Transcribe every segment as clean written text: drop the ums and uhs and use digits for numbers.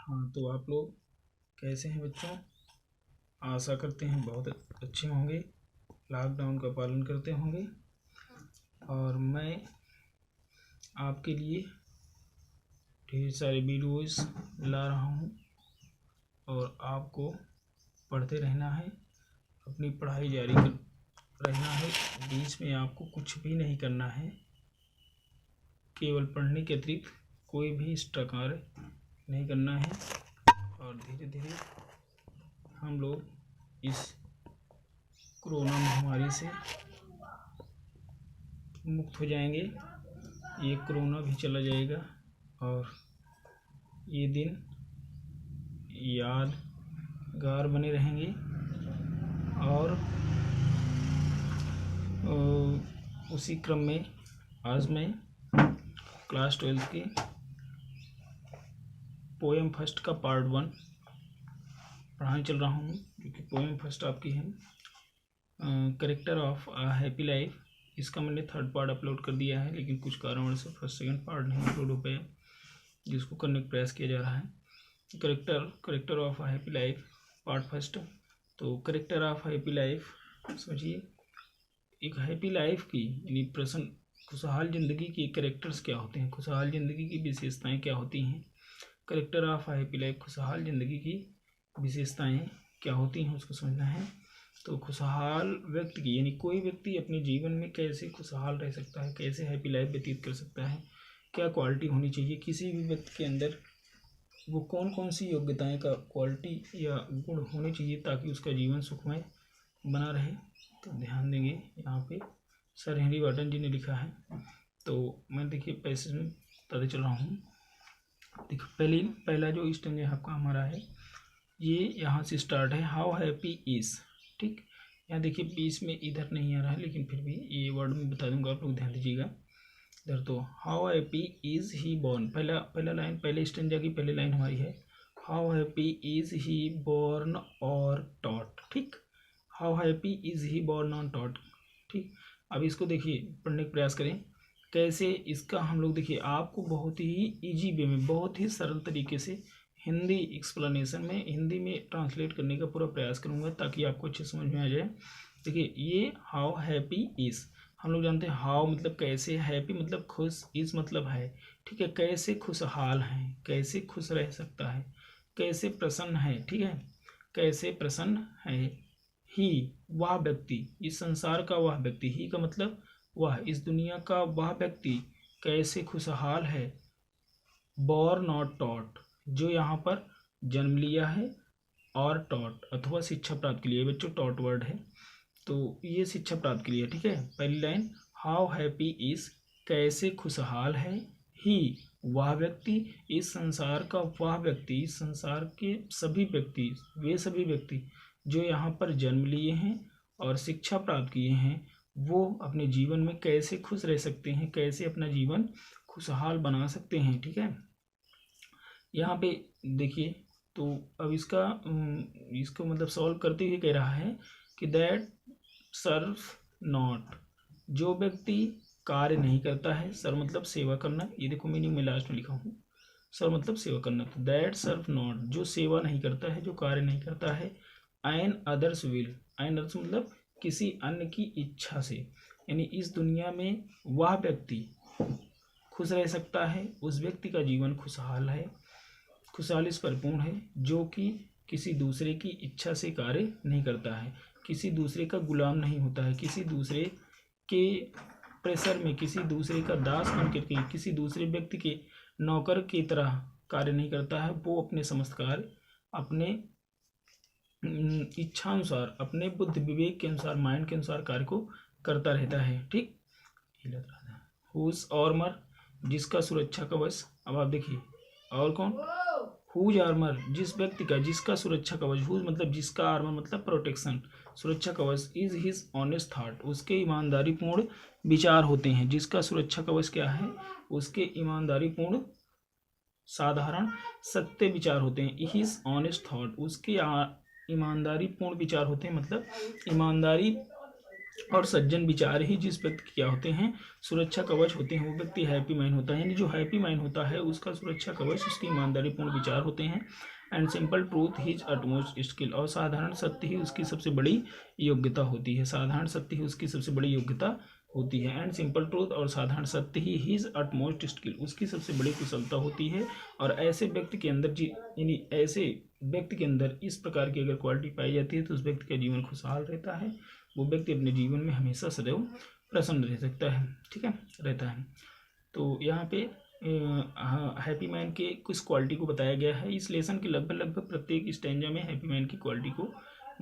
हाँ, तो आप लोग कैसे हैं बच्चों? आशा करते हैं बहुत अच्छे होंगे, लॉकडाउन का पालन करते होंगे। और मैं आपके लिए ढेर सारे वीडियोस ला रहा हूँ और आपको पढ़ते रहना है, अपनी पढ़ाई जारी रहना है। बीच में आपको कुछ भी नहीं करना है, केवल पढ़ने के अतिरिक्त कोई भी एक्स्ट्रा कार्य नहीं करना है। और धीरे धीरे हम लोग इस कोरोना महामारी से मुक्त हो जाएंगे। ये कोरोना भी चला जाएगा और ये दिन यादगार बने रहेंगे। और उसी क्रम में आज मैं क्लास 12 की पोएम फर्स्ट का पार्ट 1 पढ़ाने चल रहा हूँ, जो कि पोएम फर्स्ट आपकी है character of a happy life. इसका मैंने 3rd पार्ट अपलोड कर दिया है, लेकिन कुछ कारणवश से 1st 2nd पार्ट नहीं अपलोड हो पाया, जिसको करने का प्रयास किया जा रहा है। Character of a happy life part first. तो करेक्टर ऑफ हैप्पी लाइफ समझिए, एक हैप्पी लाइफ की यानी प्रसन्न खुशहाल ज़िंदगी के करेक्टर्स क्या होते हैं, खुशहाल ज़िंदगी की विशेषताएं क्या होती हैं। करेक्टर ऑफ हैप्पी लाइफ, खुशहाल ज़िंदगी की विशेषताएं क्या होती हैं उसको समझना है। तो खुशहाल व्यक्ति की यानी कोई व्यक्ति अपने जीवन में कैसे खुशहाल रह सकता है, कैसे हैप्पी लाइफ व्यतीत कर सकता है, क्या क्वालिटी होनी चाहिए किसी भी व्यक्ति के अंदर, वो कौन कौन सी योग्यताएं का क्वालिटी या गुण होने चाहिए ताकि उसका जीवन सुखमय बना रहे। तो ध्यान देंगे, यहाँ पे सर हेनरी वार्टन जी ने लिखा है। तो मैं देखिए पैसेज में बताते चल रहा हूँ। देखिए पहला जो स्टेंज आपका हमारा है, ये यहाँ से स्टार्ट है, हाउ हैप्पी इज। ठीक, यहाँ देखिए बीच में इधर नहीं आ रहा है, लेकिन फिर भी ये वर्ड में बता दूंगा, आप लोग ध्यान दीजिएगा इधर। तो how happy is he born, पहला लाइन, पहले स्टेंजा की पहली लाइन हमारी है, how happy is he born और टॉट। ठीक, how happy is he born और टॉट। ठीक, अब इसको देखिए, पढ़ने का प्रयास करें कैसे इसका हम लोग देखिए, आपको बहुत ही इजी वे में, बहुत ही सरल तरीके से हिंदी एक्सप्लेनेशन में, हिंदी में ट्रांसलेट करने का पूरा प्रयास करूंगा ताकि आपको अच्छे समझ में आ जाए। देखिए, ये हाउ हैप्पी इज, हम लोग जानते हैं हाउ मतलब कैसे, हैप्पी मतलब खुश, इज मतलब है। ठीक है, कैसे खुशहाल है, कैसे खुश रह सकता है, कैसे प्रसन्न है। ठीक है, कैसे प्रसन्न है। ही वह व्यक्ति, इस संसार का वह व्यक्ति, ही का मतलब वह, इस दुनिया का वह व्यक्ति कैसे खुशहाल है। बॉर्न और टॉट, जो यहाँ पर जन्म लिया है, और टॉट अथवा शिक्षा प्राप्त के लिए, बच्चों टॉट वर्ड है तो ये शिक्षा प्राप्त के लिए। ठीक है, पहली लाइन हाउ हैप्पी इज, कैसे खुशहाल है, ही वह व्यक्ति, इस संसार का वह व्यक्ति, इस संसार के सभी व्यक्ति, वे सभी व्यक्ति जो यहाँ पर जन्म लिए हैं और शिक्षा प्राप्त किए हैं, वो अपने जीवन में कैसे खुश रह सकते हैं, कैसे अपना जीवन खुशहाल बना सकते हैं। ठीक है, यहाँ पे देखिए, तो अब इसको मतलब सॉल्व करते हुए कह रहा है कि दैट सर्व नॉट, जो व्यक्ति कार्य नहीं करता है, सर मतलब सेवा करना, ये देखो मीनिंग में लास्ट में लिखा हूँ, सर मतलब सेवा करना। तो दैट सर्व नॉट, जो सेवा नहीं करता है, जो कार्य नहीं करता है, and others will, and others मतलब किसी अन्य की इच्छा से, यानी इस दुनिया में वह व्यक्ति खुश रह सकता है, उस व्यक्ति का जीवन खुशहाल है, खुशहाली से परिपूर्ण है, जो कि किसी दूसरे की इच्छा से कार्य नहीं करता है, किसी दूसरे का गुलाम नहीं होता है, किसी दूसरे के प्रेशर में, किसी दूसरे का दास बन करके, किसी दूसरे व्यक्ति के नौकर की तरह कार्य नहीं करता है। वो अपने समस्त कार्य अपने इच्छानुसार, अपने बुद्धि विवेक के अनुसार, माइंड के अनुसार कार्य को करता रहता है। ठीक, हुज आर्मर, जिसका सुरक्षा कवच। अब आप देखिए, और कौन, हुज आर्मर, जिस व्यक्ति का, जिसका सुरक्षा कवच, हुज मतलब जिसका, आर्मर मतलब प्रोटेक्शन, सुरक्षा कवच, इज हिज ऑनेस्ट थॉट, उसके ईमानदारी पूर्ण विचार होते हैं। जिसका सुरक्षा कवच क्या है, उसके ईमानदारी पूर्ण साधारण सत्य विचार होते हैं। हिज ऑनेस्ट थॉट, उसके ईमानदारी पूर्ण विचार होते हैं, मतलब ईमानदारी और सज्जन विचार ही जिस व्यक्ति के क्या होते हैं, सुरक्षा कवच होते हैं, वो व्यक्ति हैप्पी माइंड होता है। यानी जो हैप्पी माइंड होता है उसका सुरक्षा कवच उसकी ईमानदारीपूर्ण विचार होते हैं। And simple truth his utmost skill, और साधारण सत्य ही उसकी सबसे बड़ी योग्यता होती है। साधारण सत्य ही उसकी सबसे बड़ी योग्यता होती है। एंड सिंपल ट्रूथ, और साधारण सत्य ही हिज अटमोस्ट स्किल, उसकी सबसे बड़ी कुशलता होती है। और ऐसे व्यक्ति के अंदर यानी ऐसे व्यक्ति के अंदर इस प्रकार की अगर क्वालिटी पाई जाती है तो उस व्यक्ति का जीवन खुशहाल रहता है। वो व्यक्ति अपने जीवन में हमेशा सदैव प्रसन्न रह सकता है, ठीक है, रहता है। तो यहाँ पे हैप्पी माइंड के कुछ क्वालिटी को बताया गया है। इस लेसन के लगभग प्रत्येक स्टैंजा में हैप्पी माइंड की क्वालिटी को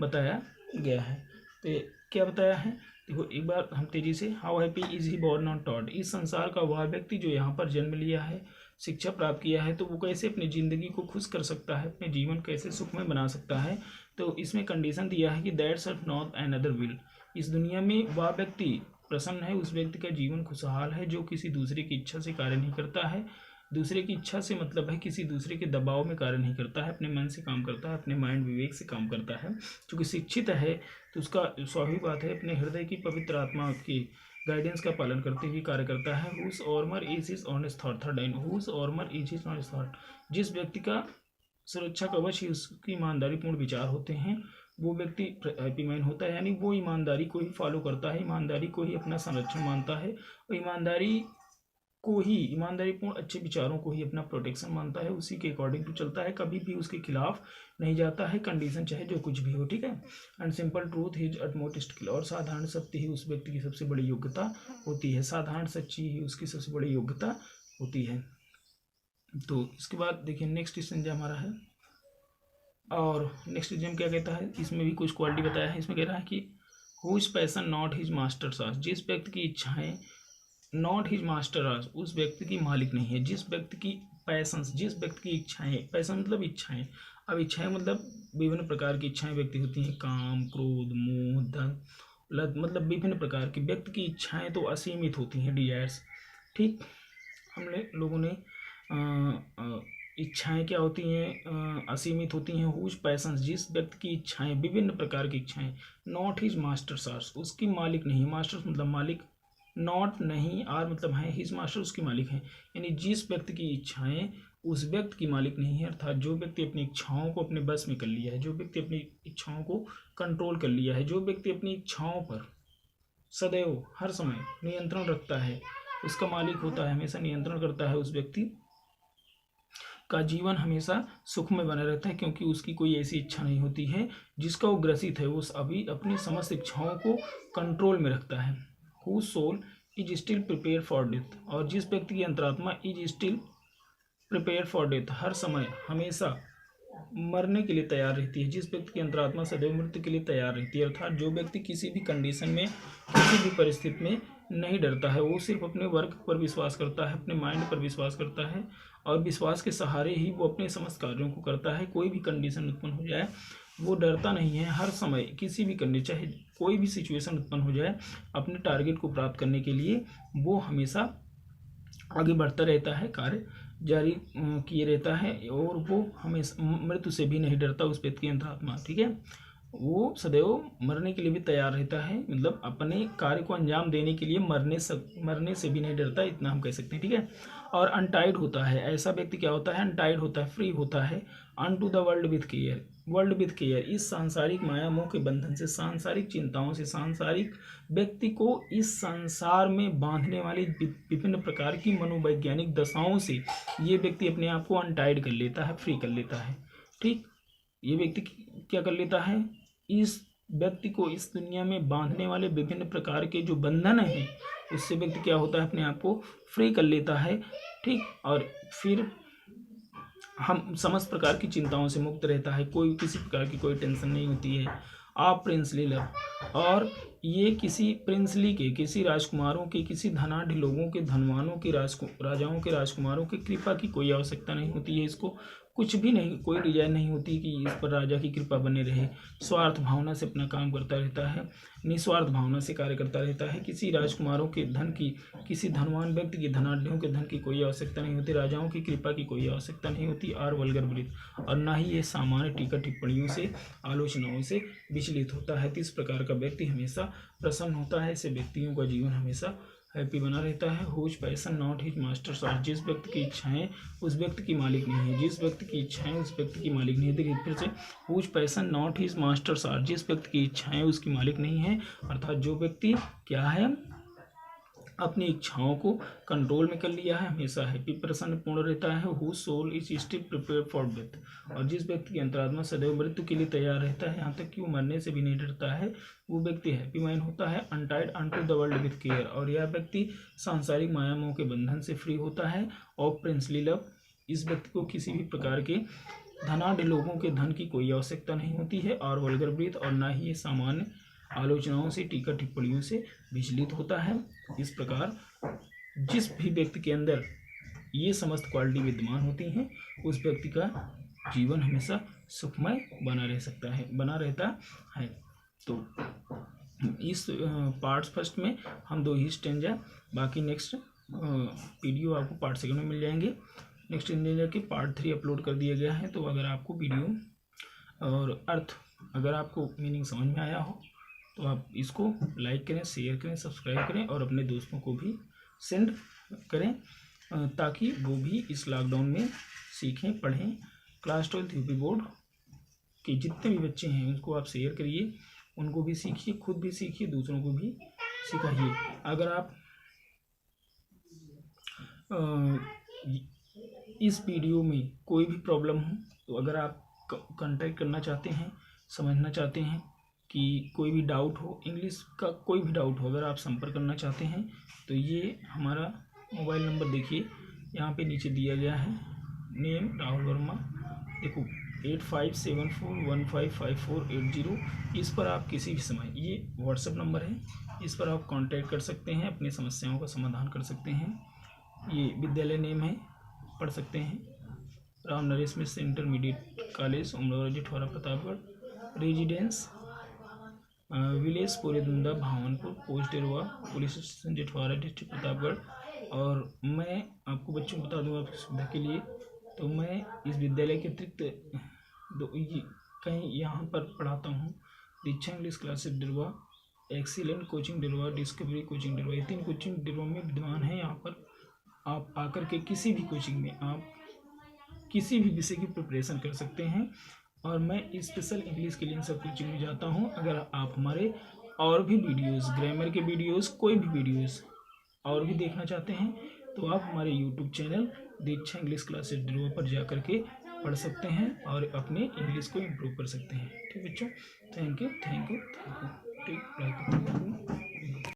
बताया गया है। तो क्या बताया है, देखो एक बार हम तेजी से, how happy is he born not taught, इस संसार का वह व्यक्ति जो यहाँ पर जन्म लिया है, शिक्षा प्राप्त किया है, तो वो कैसे अपनी ज़िंदगी को खुश कर सकता है, अपने जीवन कैसे सुखमय बना सकता है। तो इसमें कंडीशन दिया है कि that Surf not another will, इस दुनिया में वह व्यक्ति प्रसन्न है, उस व्यक्ति का जीवन खुशहाल है जो किसी दूसरे की इच्छा से कार्य नहीं करता है। दूसरे की इच्छा से मतलब है किसी दूसरे के दबाव में कार्य नहीं करता है, अपने मन से काम करता है, अपने माइंड विवेक से काम करता है। क्योंकि शिक्षित है तो उसका स्वाभाविक बात है अपने हृदय की पवित्र आत्मा की गाइडेंस का पालन करते हुए कार्य करता है। Whose armour is his honest thought, third line, whose armour is his honest thought, जिस व्यक्ति का सुरक्षा कवच ही उसकी ईमानदारीपूर्ण विचार होते हैं, वो व्यक्ति हैप्पी माइंड होता है। यानी वो ईमानदारी को ही फॉलो करता है, ईमानदारी को ही अपना संरक्षण मानता है, और ईमानदारी को ही, ईमानदारीपूर्ण अच्छे विचारों को ही अपना प्रोटेक्शन मानता है, उसी के अकॉर्डिंग टू चलता है, कभी भी उसके खिलाफ नहीं जाता है, कंडीशन चाहे जो कुछ भी हो, ठीक है। And simple truth his utmost skill, और साधारण सत्य ही उस व्यक्ति की सबसे बड़ी योग्यता होती है, साधारण सच्ची ही उसकी सबसे बड़ी योग्यता होती है। तो इसके बाद देखिए नेक्स्ट स्टेंजा हमारा है, और नेक्स्ट स्टेंजा क्या कहता है, इसमें भी कुछ क्वालिटी बताया है। इसमें कह रहा है कि whose passion not his masters are, जिस व्यक्ति की इच्छाएं नॉट हिज मास्टर आर, उस व्यक्ति की मालिक नहीं है। जिस व्यक्ति की पैशंस, जिस व्यक्ति की इच्छाएं, पैशन मतलब इच्छाएं, अब इच्छाएं मतलब विभिन्न प्रकार की इच्छाएं व्यक्ति होती हैं, काम, क्रोध, मोह, धन, मतलब विभिन्न प्रकार की व्यक्ति की इच्छाएं तो असीमित होती हैं, डिजायर्स, ठीक। हमने लोगों ने इच्छाएं क्या होती हैं, असीमित होती हैं। हुज पैशंस, जिस व्यक्ति की इच्छाएं, विभिन्न प्रकार की इच्छाएं, नॉट हिज मास्टर्स आर, उसकी मालिक नहीं, मास्टर्स मतलब मालिक, नॉट नहीं, आर मतलब है, हिज मास्टर उसकी मालिक है। यानी जिस व्यक्ति की इच्छाएं उस व्यक्ति की मालिक नहीं है, अर्थात जो व्यक्ति अपनी इच्छाओं को अपने बस में कर लिया है, जो व्यक्ति अपनी इच्छाओं को कंट्रोल कर लिया है, जो व्यक्ति अपनी इच्छाओं पर सदैव हर समय नियंत्रण रखता है, उसका मालिक होता है, हमेशा नियंत्रण करता है, उस व्यक्ति का जीवन हमेशा सुख में बना रहता है, क्योंकि उसकी कोई ऐसी इच्छा नहीं होती है जिसका वो ग्रसित है, वो अभी अपनी समस्त इच्छाओं को कंट्रोल में रखता है। Whose soul is still prepared for death, और जिस व्यक्ति की अंतरात्मा is still prepared for death, हर समय हमेशा मरने के लिए तैयार रहती है, जिस व्यक्ति की अंतरात्मा सदैव मृत्यु के लिए तैयार रहती है, अर्थात जो व्यक्ति किसी भी कंडीशन में, किसी भी परिस्थिति में नहीं डरता है, वो सिर्फ अपने वर्क पर विश्वास करता है, अपने माइंड पर विश्वास करता है, और विश्वास के सहारे ही वो अपने समस्त कार्यों को करता है। कोई भी कंडीशन उत्पन्न हो जाए वो डरता नहीं है, हर समय किसी भी कंडीशन, चाहे कोई भी सिचुएशन उत्पन्न हो जाए, अपने टारगेट को प्राप्त करने के लिए वो हमेशा आगे बढ़ता रहता है, कार्य जारी किए रहता है, और वो हमेशा मृत्यु से भी नहीं डरता उस व्यक्ति की अंतरात्मा, ठीक है। वो सदैव मरने के लिए भी तैयार रहता है, मतलब अपने कार्य को अंजाम देने के लिए मरने से भी नहीं डरता, इतना हम कह सकते हैं, ठीक है। और अनटाइड होता है, ऐसा व्यक्ति क्या होता है, अनटाइड होता है, फ्री होता है, unto the world with care, world with care, इस सांसारिक माया मोह के बंधन से, सांसारिक चिंताओं से, सांसारिक व्यक्ति को इस संसार में बांधने वाली विभिन्न प्रकार की मनोवैज्ञानिक दशाओं से ये व्यक्ति अपने आप को अनटाइड कर लेता है, फ्री कर लेता है, ठीक। ये व्यक्ति क्या कर लेता है, इस व्यक्ति को इस दुनिया में बांधने वाले विभिन्न प्रकार के जो बंधन हैं उससे व्यक्ति क्या होता है, अपने आप को फ्री कर लेता है, ठीक। और फिर हम समस्त प्रकार की चिंताओं से मुक्त रहता है, कोई किसी प्रकार की कोई टेंशन नहीं होती है। आप प्रिंसली लव, और ये किसी प्रिंसली के, किसी राजकुमारों के, किसी धनाढ़ लोगों के, धनवानों के, राजाओं के राजकुमारों की कृपा की कोई आवश्यकता नहीं होती है इसको, कुछ भी नहीं, कोई डिजाइन नहीं होती कि इस पर राजा की कृपा बने रहे। स्वार्थ भावना से अपना काम करता रहता है, निस्वार्थ भावना से कार्य करता रहता है। किसी राजकुमारों के धन की, किसी धनवान व्यक्ति के धनाढ़ियों के धन की कोई आवश्यकता नहीं होती, राजाओं की कृपा की कोई आवश्यकता नहीं होती, और वल्गर ब्रीथ, और ना ही ये सामान्य टीका टिप्पणियों से, आलोचनाओं से विचलित होता है। तो इस प्रकार का व्यक्ति हमेशा प्रसन्न होता है। ऐसे व्यक्तियों का जीवन हमेशा हैप्पी बना रहता है। Whose passion not his masters are, जिस व्यक्ति की इच्छाएं उस व्यक्ति की मालिक नहीं है, जिस व्यक्ति की इच्छाएं उस व्यक्ति की मालिक नहीं है। देखिए फिर से, whose passion not his masters are, जिस व्यक्ति की इच्छाएं उसकी मालिक नहीं है, अर्थात जो व्यक्ति क्या है, अपनी इच्छाओं को कंट्रोल में कर लिया है, हमेशा हैप्पी प्रसन्न पूर्ण रहता है। Who soul is still prepare for death, और जिस व्यक्ति की अंतरात्मा सदैव मृत्यु के लिए तैयार रहता है, यहाँ तक कि वो मरने से भी नहीं डरता है, वो व्यक्ति हैप्पी माइंड होता है। Untied unto the world with care, और यह व्यक्ति सांसारिक मायामों के बंधन से फ्री होता है। और प्रिंसली लव, इस व्यक्ति को किसी भी प्रकार के धनाढ़ लोगों के धन की कोई आवश्यकता नहीं होती है। और वल्गर ब्रीथ, और ना ही ये सामान्य आलोचनाओं से, टीका टिप्पणियों से विचलित होता है। इस प्रकार जिस भी व्यक्ति के अंदर ये समस्त क्वालिटी विद्यमान होती हैं, उस व्यक्ति का जीवन हमेशा सुखमय बना रहता है। तो इस पार्ट फर्स्ट में हम 2 ही स्टेंजा, बाकी नेक्स्ट वीडियो आपको पार्ट सेकंड में मिल जाएंगे। नेक्स्ट स्टेंजा के पार्ट 3 अपलोड कर दिया गया है। तो अगर आपको वीडियो और अर्थ, अगर आपको मीनिंग समझ में आया हो तो आप इसको लाइक करें, शेयर करें, सब्सक्राइब करें, और अपने दोस्तों को भी सेंड करें, ताकि वो भी इस लॉकडाउन में सीखें, पढ़ें। क्लास 12 यूपी बोर्ड के जितने भी बच्चे हैं उनको आप शेयर करिए, उनको भी सीखिए, खुद भी सीखिए, दूसरों को भी सिखाइए। अगर आप इस वीडियो में कोई भी प्रॉब्लम हो, तो अगर आप कांटेक्ट करना चाहते हैं, समझना चाहते हैं, कि कोई भी डाउट हो, इंग्लिश का कोई भी डाउट हो, अगर आप संपर्क करना चाहते हैं, तो ये हमारा मोबाइल नंबर देखिए यहाँ पे नीचे दिया गया है। नेम राहुल वर्मा, देखो 8574155480। इस पर आप किसी भी समय, ये व्हाट्सएप नंबर है, इस पर आप कांटेक्ट कर सकते हैं, अपनी समस्याओं का समाधान कर सकते हैं। ये विद्यालय नेम है, पढ़ सकते हैं, Ram Naresh Mishra intermediate college, Umraura Jithwara Pratapgarh. Residence village Poredunda Bhawanpur, post Derwa, police station Jithwara, district Pratapgarh. और मैं आपको बच्चों को बता दूँ आपकी सुविधा के लिए, तो मैं इस विद्यालय के अतिरिक्त कहीं यहाँ पर पढ़ाता हूँ। Diksha English classes Dirwa, excellent coaching Dirwa, discovery coaching Dirwa, ये 3 कोचिंग डिरवा में विद्यमान है। यहाँ पर आप आकर के किसी भी कोचिंग में आप किसी भी विषय की प्रिपरेशन कर सकते हैं। और मैं स्पेशल इंग्लिश के लिए इन सब कोचिंग में जाता हूँ। अगर आप हमारे और भी वीडियोस, ग्रामर के वीडियोस, कोई भी वीडियोस और भी देखना चाहते हैं, तो आप हमारे यूट्यूब चैनल दीक्षा इंग्लिश क्लासेस डिरवा पर जा करके पढ़ सकते हैं और अपने इंग्लिश को इम्प्रूव कर सकते हैं। ठीक बच्चों, थैंक यू। ठीक,